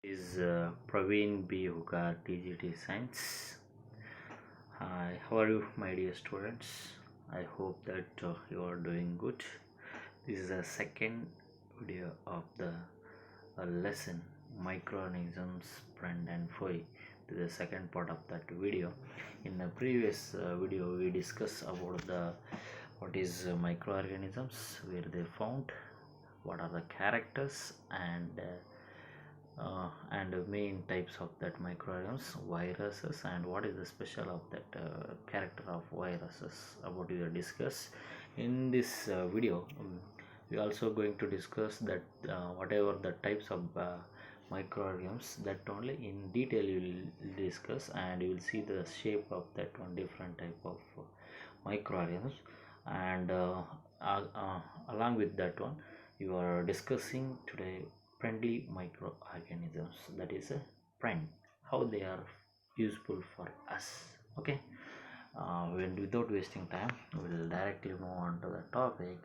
Is Praveen B. Hooker, TGT Science. Hi, how are you, my dear students? I hope that you are doing good. This is the second video of the lesson Microorganisms Friend And Foe. This is the second part of that video. In the previous video, we discussed about the what is microorganisms, where they found, what are the characters, and the main types of that microorganisms, viruses, and what is the special of that character of viruses about we will discuss in this video. We also going to discuss that whatever the types of microorganisms, that only in detail you will discuss, and you will see the shape of that one different type of microorganisms. And uh, uh, along with that one, you are discussing today friendly microorganisms, that is a friend, how they are useful for us. Okay, when without wasting time, we'll directly move on to the topic.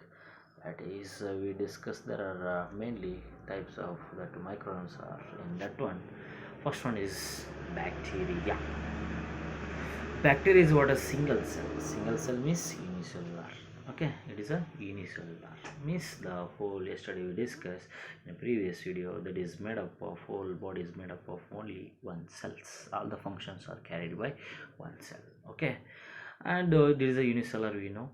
That is, we discussed there are mainly types of that microorganisms are in that one. First one is bacteria. Bacteria is what a single cell. Single cell means unicellular. Okay, it is a unicellular. Means the whole yesterday we discussed in a previous video, that is made up of, whole body is made up of only one cells. All the functions are carried by one cell. Okay, and there is a unicellular we know.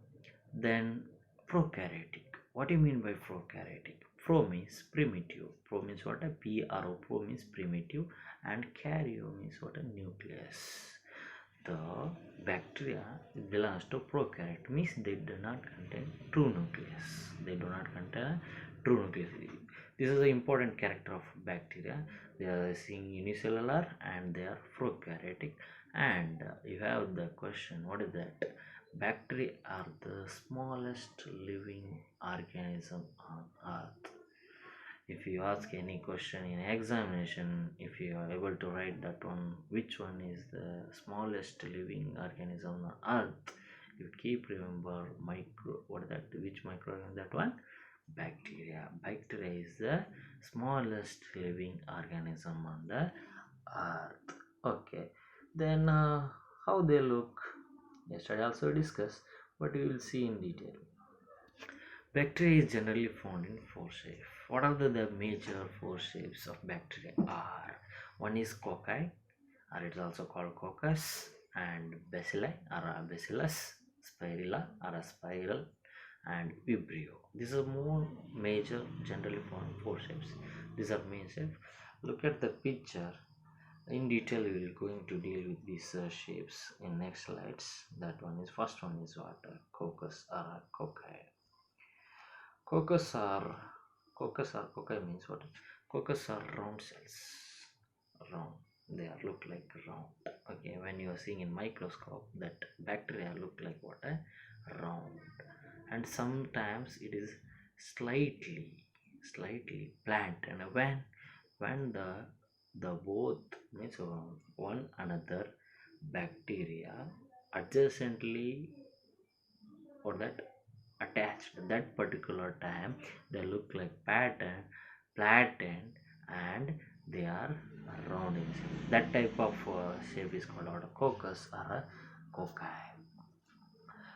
Then prokaryotic. What do you mean by prokaryotic? Pro means primitive. Pro means what a pro. Pro means primitive, and karyo means what a nucleus. The bacteria belongs to prokaryote, means they do not contain true nucleus. They do not contain a true nucleus. This is the important character of bacteria. They are seeing unicellular and they are prokaryotic. And you have the question, what is that? Bacteria are the smallest living organism on earth. If you ask any question in examination, if you are able to write that one, which one is the smallest living organism on earth, you keep remember micro, what is that, which microorganism, that one, bacteria. Bacteria is the smallest living organism on the earth. Okay, then how they look, yesterday also discussed, but we will see in detail. Bacteria is generally found in four shapes. What are the major four shapes of bacteria are? One is cocci, or it's also called coccus, and bacilli or a bacillus, spirilla or a spiral, and vibrio. These are more major generally found four shapes. These are main shapes. Look at the picture. In detail, we will going to deal with these shapes in next slides. That one is first one is what, coccus or a cocci. Coccus are cocci means what? Coccus are round cells. Round. They are look like round. Okay, when you are seeing in microscope, that bacteria look like what, a round, and sometimes it is slightly plant. And when the both means one another bacteria adjacently, or that attached, that particular time they look like pattern, flattened, and they are round in shape. That type of shape is called out a coccus or a cocci.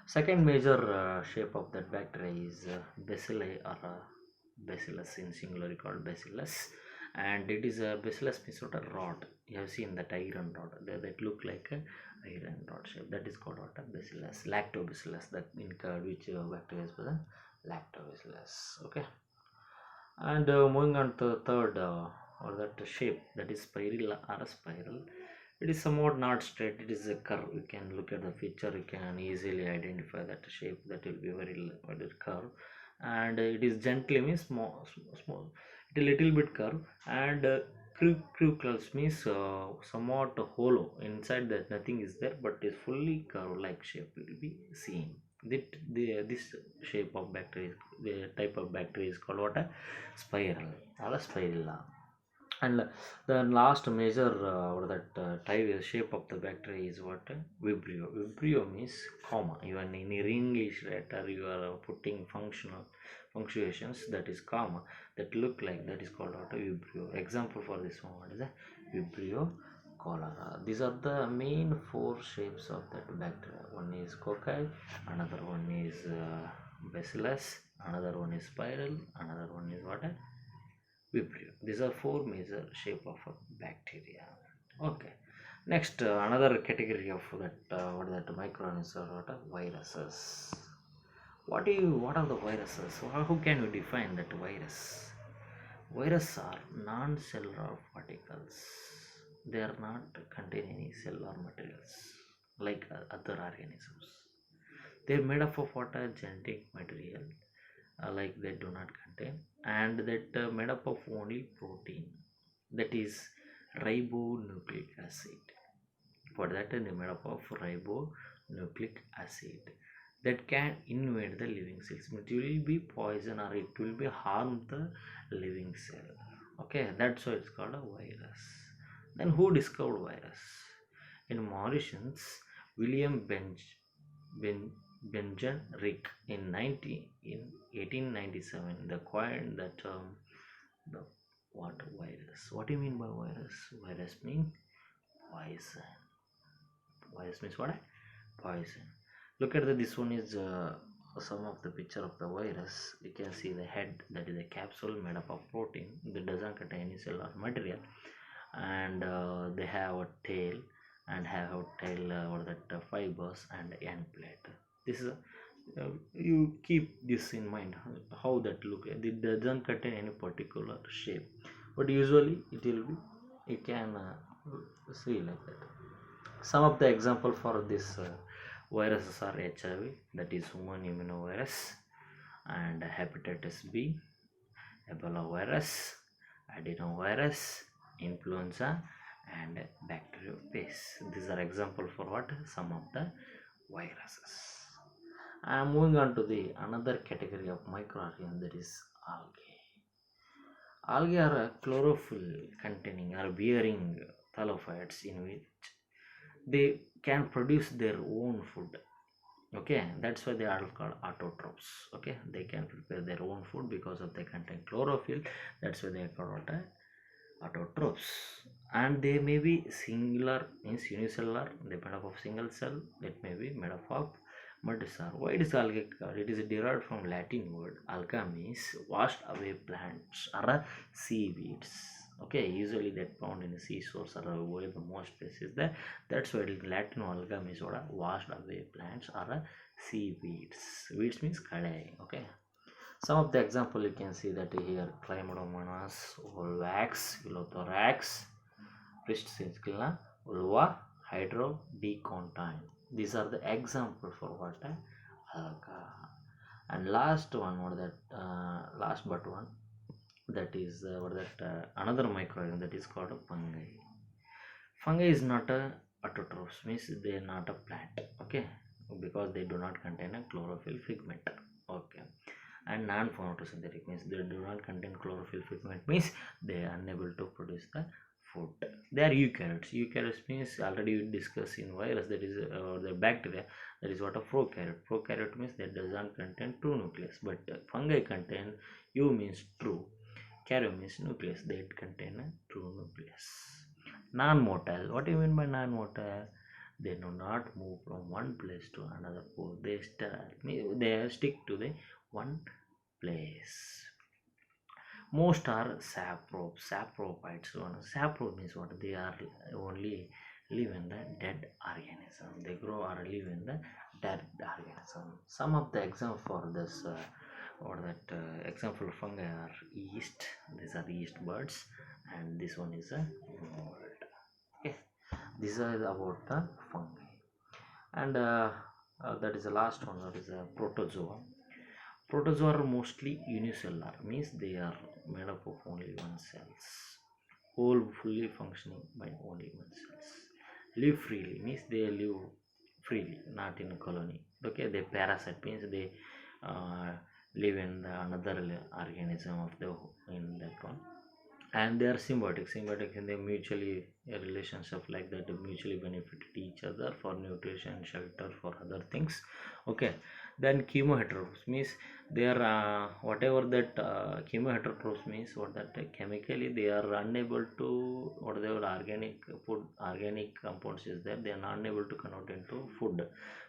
Second major shape of that bacteria is bacilli or bacillus, in singular called bacillus. And it is a bacillus means what, a rod. You have seen that iron rod that look like a iron rod shape, that is called what, a bacillus. Lactobacillus, that in curd, which bacteria is present, lactobacillus. Okay, and moving on to the third or that shape, that is spirilla or a spiral. It is somewhat not straight, it is a curve. You can look at the picture, you can easily identify that shape, that will be very curve. And it is gently means small, it a little bit curve. And crucals means somewhat hollow inside, that nothing is there, but is fully curve like shape will be seen. This shape of bacteria, the type of bacteria is called what, a spiral or a spirilla. And the last major or that type shape of the bacteria is what, vibrio. Vibrio means comma. Even in English letter you are putting punctuations that is comma that look like that is called what a vibrio. Example for this one is a vibrio cholera. These are the main four shapes of that bacteria. One is cocci, another one is bacillus, another one is spiral, another one is what a vibrio. These are four major shape of a bacteria. Okay, next another category of that what are that microorganisms are what are viruses. What are the viruses? How can you define that virus? Viruses are non-cellular particles. They are not contain any cellular materials like other organisms. They are made up of what are genetic material, like they do not contain, and that made up of only protein, that is ribonucleic acid. For that they made up of ribonucleic acid that can invade the living cells. It will be poison or it will be harm the living cell. Okay, that's why it's called a virus. Then who discovered virus? In Mauritius, William ben, Benjamin Rick in 1897 they coined the term the what virus. What do you mean by virus? Virus means poison. Virus means what? Poison. Look at this one is some of the picture of the virus. You can see the head, that is a capsule made up of protein that doesn't contain any cellular material, and they have a tail and have a tail or that fibers and end plate. This is you keep this in mind how that look. It doesn't contain any particular shape, but usually it will be, you can see like that. Some of the example for this viruses are HIV, that is human immunovirus, and hepatitis B, Ebola virus, adenovirus, influenza, and bacteriophage. These are example for what some of the viruses. I am moving on to the another category of microorganisms, that is algae. Algae are a chlorophyll containing or bearing thallophytes in which they can produce their own food. Okay, that's why they are called autotrophs. Okay, they can prepare their own food because of they contain chlorophyll. That's why they are called autotrophs. And they may be singular, means unicellular, they made up of single cell. It may be made up of multicellular. Why it is algae called? It is derived from Latin word alga, means washed away plants or seaweeds. Okay, usually that found in the seashores or where the most places there. That's why in Latin alga means what? Washed away plants or seaweeds. Weeds means kale. Okay. Some of the example you can see that here: Chlamydomonas, Volvax, Phylothorax, Pristinskilla, Ulva, Hydro, Decontine. These are the example for what alga. And last one, what that last but one, that is what that another microorganism, that is called a fungi. Fungi is not a autotrophs, means they are not a plant. Okay, because they do not contain a chlorophyll pigment. Okay, and non-photosynthetic means they do not contain chlorophyll pigment, means they are unable to produce the food. They are eukaryotes. Eukaryotes means already we discussed in virus, that is the bacteria, that is what a prokaryote. Prokaryote means that does not contain true nucleus, but fungi contain, u means true, karyo means nucleus, they contain a true nucleus. Non-motile. What do you mean by non-motile? They do not move from one place to another pole. They stick to the one place. Most are saprophytes. Saprop means what? They are only live in the dead organism. They grow or live in the dead organism. Some of the example for this or that example of fungi are yeast. These are yeast birds, and this one is a mold. Okay, this is about the fungi. And that is the last one, that is a protozoa. Protozoa are mostly unicellular, means they are made up of only one cells, whole fully functioning by only one cells. Live freely means they live freely, not in a colony. Okay, they parasite means they live in the another organism of the in that one. and they are symbiotic in their mutually a relationship like that, they mutually benefited each other for nutrition, shelter, for other things. Okay, then chemoheterotrophs means they are whatever that chemoheterotrophs means what that chemically they are unable to whatever organic food organic compounds is there, they are not able to convert into food,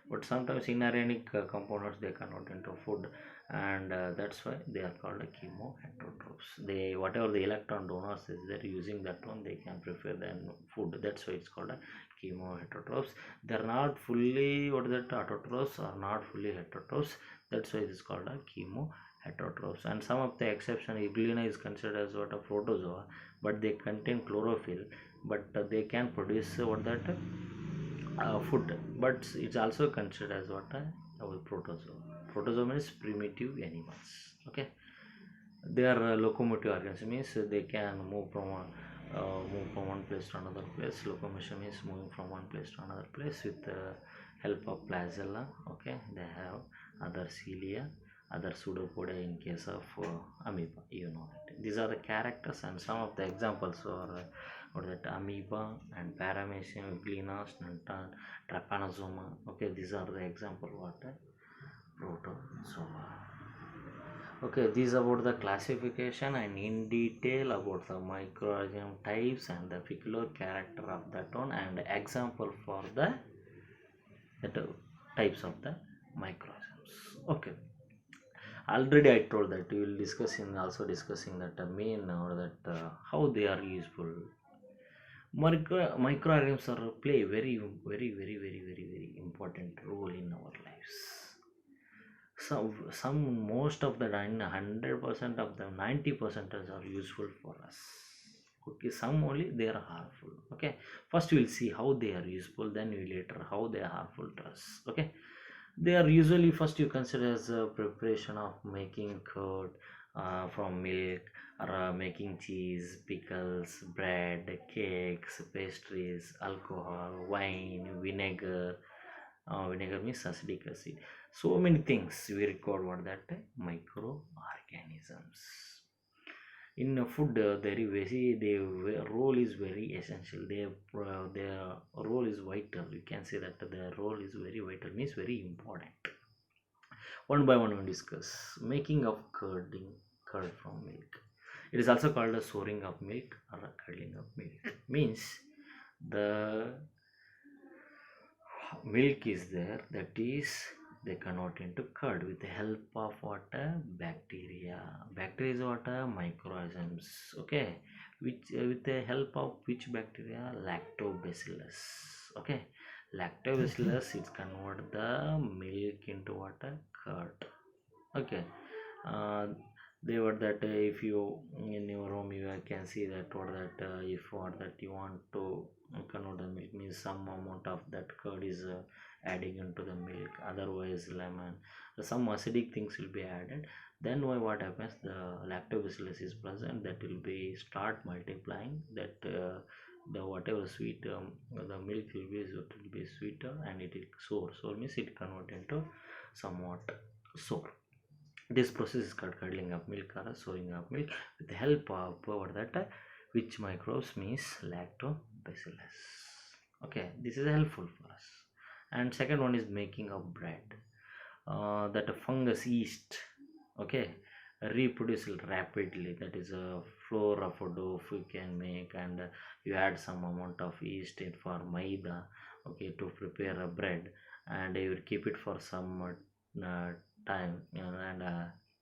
but sometimes inorganic components they convert into food, and that's why they are called chemoheterotrophs. They whatever the electron donors is they're using that one they can prepare the food, that's why it's called a chemoheterotrophs. They're not fully what is that autotrophs or not fully heterotrophs, that's why it is called a chemoheterotrophs. And some of the exception, Iglina is considered as what a protozoa, but they contain chlorophyll, but they can produce what that food, but it's also considered as what a protozoa. Protozoa means primitive animals. Okay, they are locomotive organisms means they can move from one place to another place. Locomotion means moving from one place to another place with the help of placella. Okay, they have other cilia, other pseudopodia in case of amoeba, you know that. These are the characters and some of the examples are what that amoeba and paramecium, glina, snuntan, trypanosoma. Okay, these are the example what protozoa. Okay, this is about the classification and in detail about the microorganism types and the peculiar character of that one and example for the that, types of the microorganisms. Okay, already I told that we will discuss in also discussing that main or that how they are useful. Microorganisms are play very important role in our lives. Some most of the 100% of them 90% are useful for us. Okay, some only they are harmful. Okay, first we'll see how they are useful, then we later how they are harmful to us. Okay, they are usually first you consider as a preparation of making curd from milk, or making cheese, pickles, bread, cakes, pastries, alcohol, wine, vinegar. Vinegar means acidic acid. So many things we record what that microorganisms. In food, there is very their role is very essential. Their role is vital. You can say that their role is very vital means very important. One by one we discuss making of curd from milk. It is also called a soaring of milk or a curdling of milk. Means the milk is there, that is they convert into curd with the help of what bacteria is what microorganisms. Okay, which with the help of which bacteria, lactobacillus. Okay, lactobacillus it convert the milk into what curd. Okay, uh, they were that if you in your home you can see that what that if what that you want to convert the milk means some amount of that curd is adding into the milk, otherwise lemon, some acidic things will be added. Then what happens, the lactobacillus is present, that will be start multiplying, that the whatever sweet the milk will be sweeter and it will sour means it convert into somewhat sour. This process is called curdling of milk or souring of milk with the help of power that which microbes means lactobacillus. Okay, this is helpful for us. And second one is making of bread. That a fungus yeast, okay, reproduce rapidly. That is a flour of a dough you can make, and you add some amount of yeast in for maida, okay, to prepare a bread, and you will keep it for some time, you know, and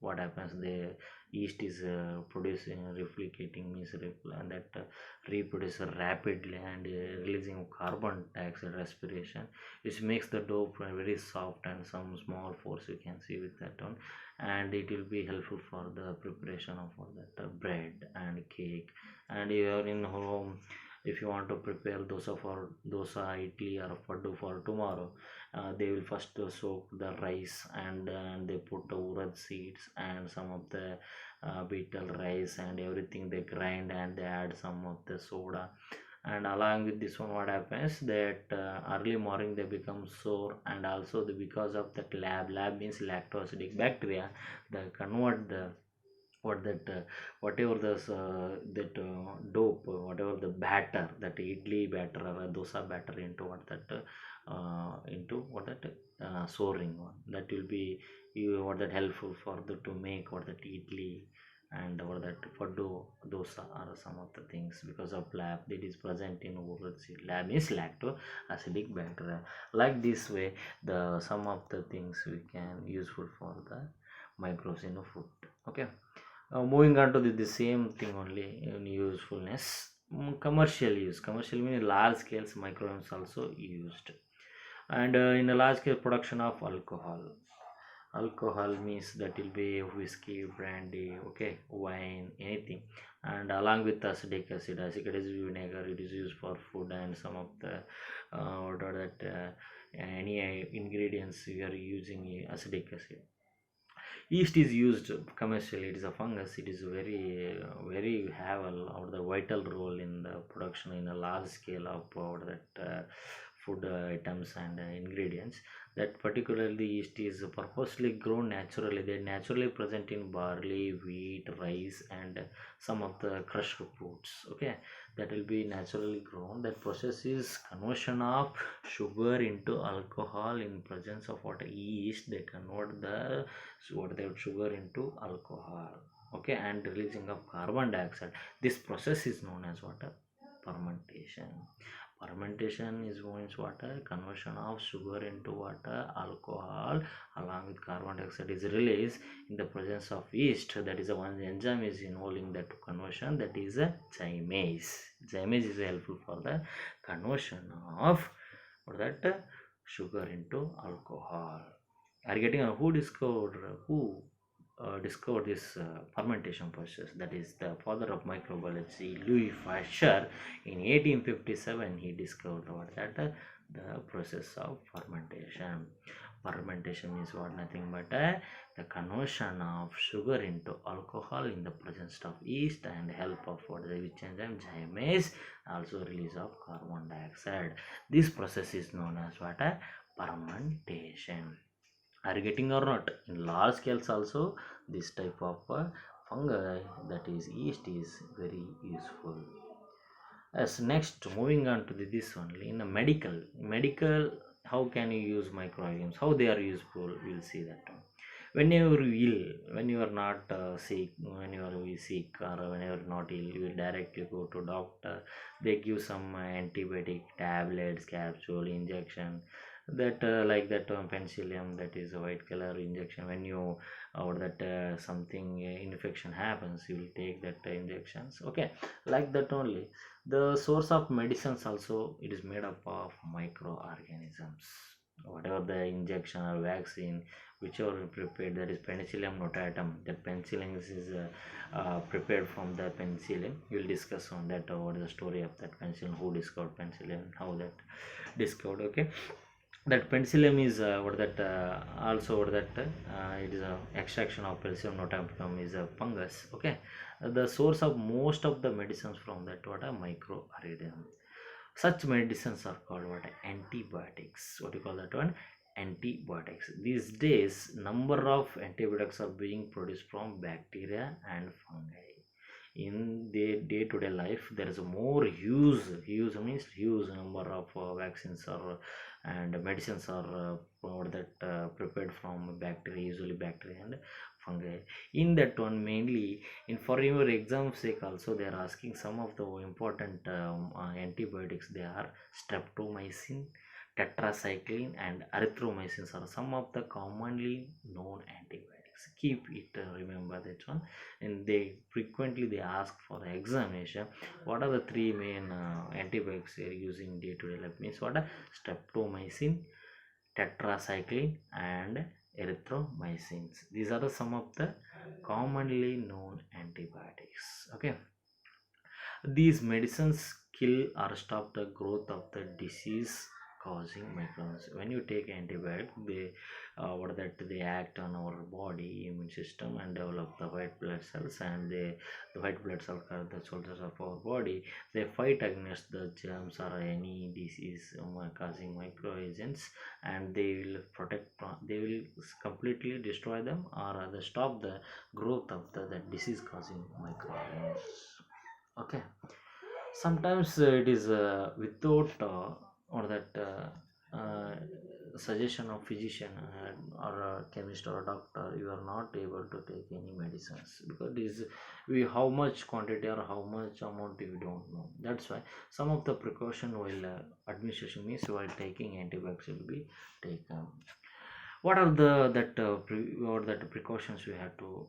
what happens, the yeast is producing replicating means and that reproduce rapidly and releasing carbon dioxide respiration, which makes the dough very soft and some small force you can see with that one, and it will be helpful for the preparation of all that bread and cake. And you are in home, if you want to prepare dosa idli or paddu for tomorrow, they will first soak the rice, and they put the urad seeds and some of the beetle rice and everything they grind, and they add some of the soda, and along with this one what happens that early morning they become sore, and also because of that lab means lactosidic bacteria, they convert the what that whatever that dope, whatever the batter, that idli batter or dosa batter into what that into what that soaring one, that will be you what that helpful for the to make what that idli and what that for dosa are some of the things because of lab that is present in oral lab is lacto acidic bacteria. Like this way the some of the things we can useful for the microbes in a food. Okay. Moving on to the same thing only in usefulness. Commercial use. Commercial means large scales micrograms also used. And in a large scale production of alcohol. Alcohol means that will be whiskey, brandy, okay, wine, anything. And along with acetic acid, acetic acid is vinegar. It is used for food and some of the what are that any ingredients we are using acetic acid. Yeast is used commercially. It is a fungus. It is very have the vital role in the production in a large scale of that food items and ingredients. That particularly yeast is purposely grown naturally. They naturally present in barley, wheat, rice, and some of the crushed fruits. Okay, that will be naturally grown. That process is conversion of sugar into alcohol in presence of what yeast. They convert the what they sugar into alcohol, okay, and releasing of carbon dioxide. This process is known as what fermentation. Fermentation is means what conversion of sugar into what alcohol along with carbon dioxide is released in the presence of yeast. That is a one enzyme is involved in that conversion, that is a zymase. Zymase is helpful for the conversion of or that sugar into alcohol. Are getting who discovered this fermentation process? That is the father of microbiology, Louis Pasteur. In 1857 he discovered what that the process of fermentation. Fermentation is what nothing but the conversion of sugar into alcohol in the presence of yeast and help of what the which enzyme zymase, also release of carbon dioxide. This process is known as what fermentation. Are you getting or not? In large scales also this type of fungi, that is yeast, is very useful. As next, moving on to this only in a medical, how can you use microorganisms, how they are useful, we'll see that one. Whenever you ill, when you are not sick, when you are sick or whenever not ill, you will directly go to doctor. They give some antibiotic tablets, capsule, injection, that like that penicillium, that is a white color injection. When you or that something infection happens, you will take that injections, okay, like that only. The source of medicines also, it is made up of microorganisms. Whatever the injection or vaccine whichever prepared, that is penicillium notatum, that penicillin is prepared from the penicillin. We'll discuss on that what is the story of that penicillin, who discovered penicillin, how that discovered, okay. That penicillium is what that also what that it is a extraction of penicillium notatum is a fungus, okay. The source of most of the medicines from that what a microorganism. Such medicines are called what antibiotics. What do you call that one? Antibiotics. These days number of antibiotics are being produced from bacteria and fungi. In their day-to-day life there is a more huge means huge number of vaccines or and medicines are that prepared from bacteria, usually bacteria and fungi. In that one mainly, in for your exam sake also they are asking some of the important antibiotics. They are streptomycin, tetracycline and erythromycin are some of the commonly known antibiotics. Keep it remember that one. And they frequently they ask for the examination what are the three main antibiotics they are using day to day life. Means what are streptomycin, tetracycline and erythromycins. These are the some of the commonly known antibiotics, okay. These medicines kill or stop the growth of the disease causing microorganisms. When you take antibiotic, they act on our body immune system and develop the white blood cells, and the white blood cells are the soldiers of our body. They fight against the germs or any disease causing microagents, and they will completely destroy them or stop the growth of the disease causing microorganisms. Okay, sometimes it is without or that suggestion of physician or a chemist or a doctor, you are not able to take any medicines, because this we how much quantity or how much amount you don't know. That's why some of the precaution while administration means while taking antibiotics will be taken. What are the precautions you have to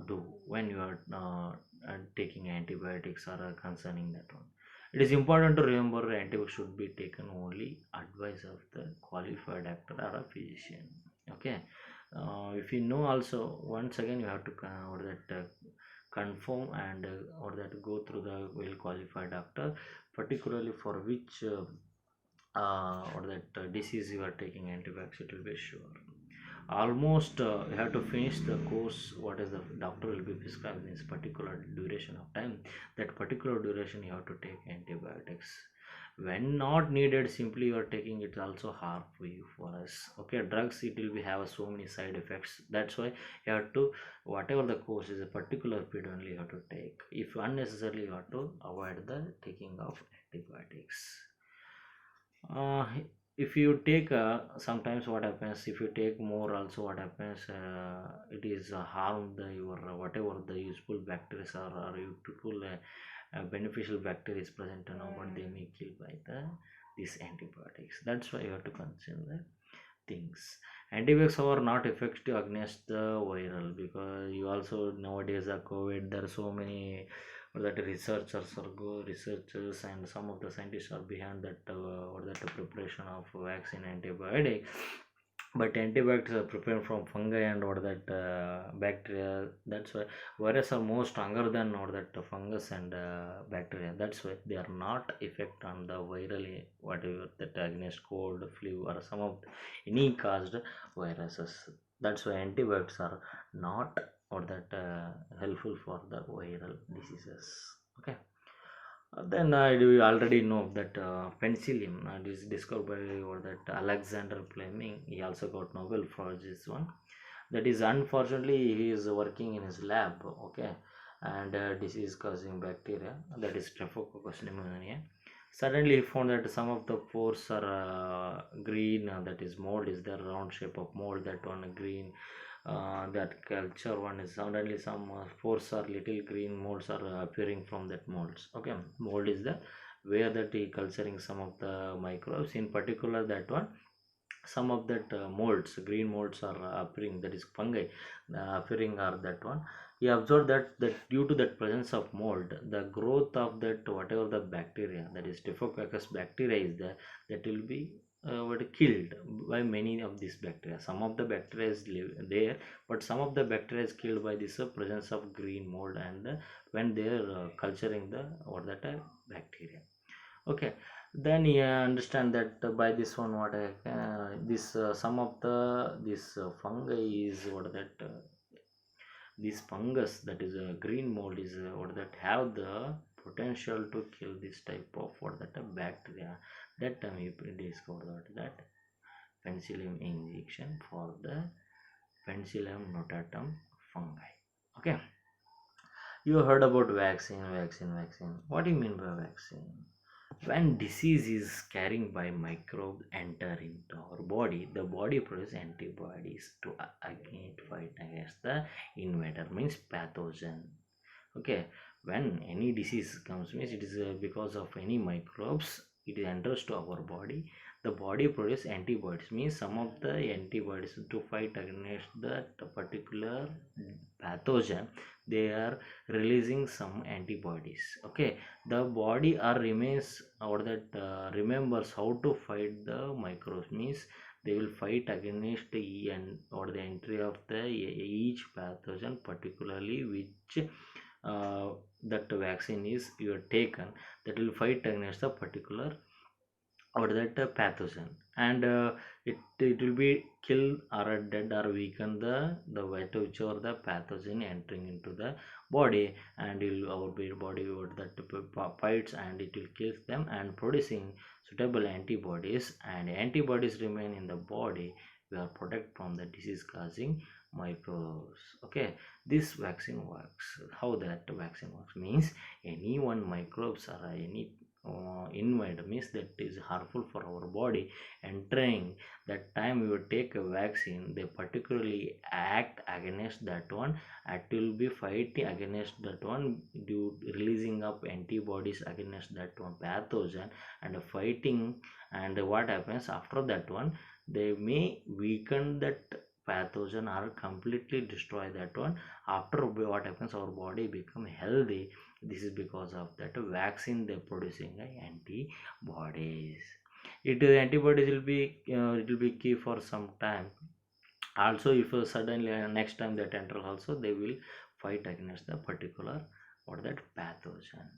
do when you are taking antibiotics or concerning that one? It is important to remember antibiotics should be taken only advice of the qualified doctor or a physician. Okay, if you know also, once again you have to or that confirm and or that go through the well qualified doctor, particularly for which or that disease you are taking antibiotics, it will be sure. Almost you have to finish the course what is the doctor will be prescribing this particular duration of time. That particular duration you have to take antibiotics. When not needed, simply you are taking it also harm for you for us. Okay, drugs it will be have so many side effects. That's why you have to, whatever the course is, a particular period only you have to take. If unnecessarily, you have to avoid the taking of antibiotics. uh, if you take sometimes what happens, if you take more also what happens, it is harm the your whatever the useful bacteria are or useful beneficial bacteria is present and what they may kill by the these antibiotics. That's why you have to consider things. Antibiotics are not effective against the viral, because you also nowadays are COVID. There are so many that researchers or go researchers and some of the scientists are behind that or that preparation of vaccine antibiotic. But antibiotics are prepared from fungi and or that bacteria. That's why viruses are more stronger than or that fungus and bacteria. That's why they are not effect on the viral whatever that against cold, flu or some of any caused viruses. That's why antibiotics are not or that helpful for the viral diseases. Okay. Then we already know that penicillin is discovered by or that Alexander Fleming. He also got Nobel for this one. That is, unfortunately he is working in his lab. Okay, and disease causing bacteria, that is Staphylococcus pneumoniae. Suddenly he found that some of the pores are green. That is mold is the round shape of mold. That one green. That culture one is suddenly some spores or little green molds are appearing from that molds. Okay, mold is the where that he culturing some of the microbes. In particular, that one some of that molds, green molds are appearing. That is fungi appearing are that one. He observed that due to that presence of mold, the growth of that whatever the bacteria, that is Staphylococcus bacteria is there, that will be what killed by many of these bacteria. Some of the bacteria is live there, but some of the bacteria is killed by this presence of green mold and when they are culturing the or that bacteria. Okay, then you understand that by this one what this some of the this fungi is what that this fungus, that is a green mold is what that have the potential to kill this type of what that bacteria. That time he discovered that penicillin injection for the penicillium notatum fungi. Okay, you heard about vaccine. What do you mean by vaccine? When disease is carrying by microbes enter into our body, the body produces antibodies to against fight against the invader, means pathogen. Okay, when any disease comes, means it is because of any microbes, it enters to our body. The body produces antibodies, means some of the antibodies to fight against that particular pathogen. They are releasing some antibodies. Okay, the body or remains or that remembers how to fight the microbes, means they will fight against the and or the entry of the each pathogen, particularly which that vaccine is you are taken, that will fight against the particular or that pathogen, and it will be kill or dead or weaken the whichever the pathogen entering into the body, and our body or that fights and it will kill them and producing suitable antibodies, and antibodies remain in the body. We are protect from the disease causing microbes. Okay, this vaccine works. How that vaccine works means, any one microbes or any invade means that is harmful for our body entering, that time we will take a vaccine, they particularly act against that one, it will be fighting against that one due releasing up antibodies against that one pathogen and fighting. And what happens after that one, they may weaken that pathogen or completely destroy that one. After what happens, our body become healthy. This is because of that vaccine they're producing antibodies. It antibodies will be it will be key for some time. Also, if suddenly next time that enter also, they will fight against the particular or that pathogen.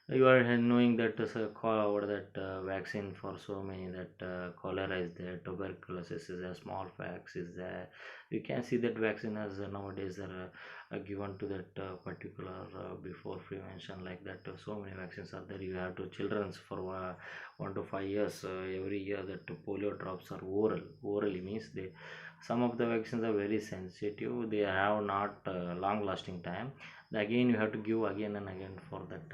You are knowing that or that vaccine for so many, that cholera is there, tuberculosis is there, smallpox is there. You can see that vaccine as nowadays are given to that particular before prevention, like that so many vaccines are there. You have to children's for 1 to 5 years every year, that polio drops are orally means they, some of the vaccines are very sensitive, they have not long lasting time. Again you have to give again and again for that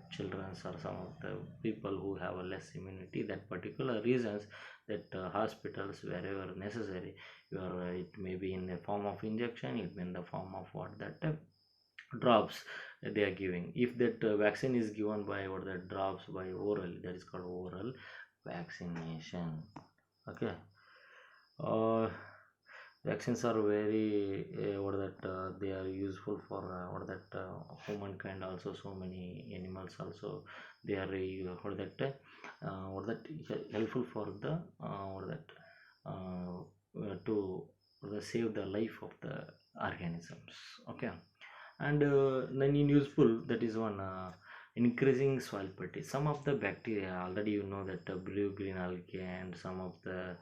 children's or some of the people who have a less immunity. That particular reasons that hospitals wherever necessary, your it may be in the form of injection, it may in the form of what that drops they are giving. If that vaccine is given by or that drops by oral, that is called oral vaccination. Okay, uh, vaccines are very what that they are useful for what that humankind also, so many animals also they are what that helpful for the what that to save the life of the organisms. Okay, and then in useful, that is one increasing soil fertility. Some of the bacteria already you know that blue green algae and some of the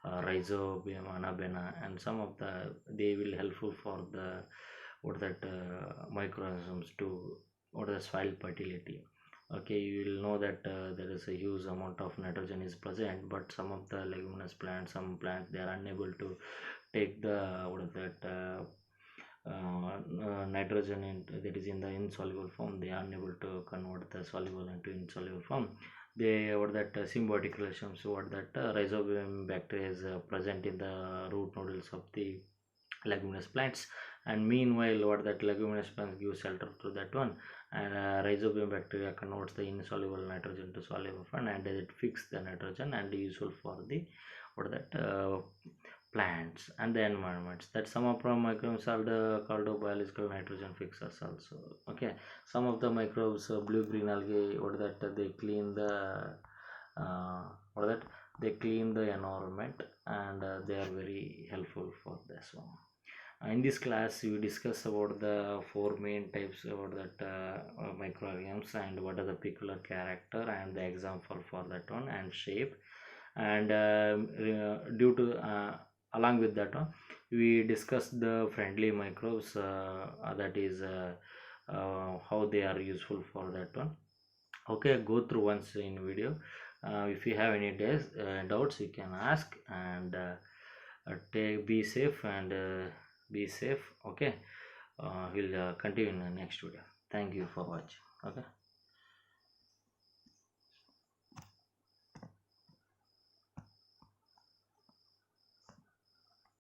rhizobium anabena, and some of the they will helpful for the what that microorganisms to what the soil fertility. Okay, you will know that there is a huge amount of nitrogen is present, but some of the leguminous plants, some plants they are unable to take the what is that nitrogen that is in the insoluble form. They are unable to convert the soluble into insoluble form. They what that symbiotic relations, what that rhizobium bacteria is present in the root nodules of the leguminous plants, and meanwhile what that leguminous plants give shelter to that one, and rhizobium bacteria converts the insoluble nitrogen to soluble form, and it fix the nitrogen and useful for the what that plants and the environments. That some of our microbes are the called biological nitrogen fixers also. Okay, some of the microbes blue green algae what that they clean the what that they clean the environment, and they are very helpful for this one. In this class we discuss about the four main types about that microorganisms, and what are the peculiar character and the example for that one and shape. And due to along with that one, we discussed the friendly microbes, that is how they are useful for that one. Okay, go through once in video. If you have any doubts you can ask, and take be safe and be safe. Okay, we'll continue in the next video. Thank you for watching. Okay.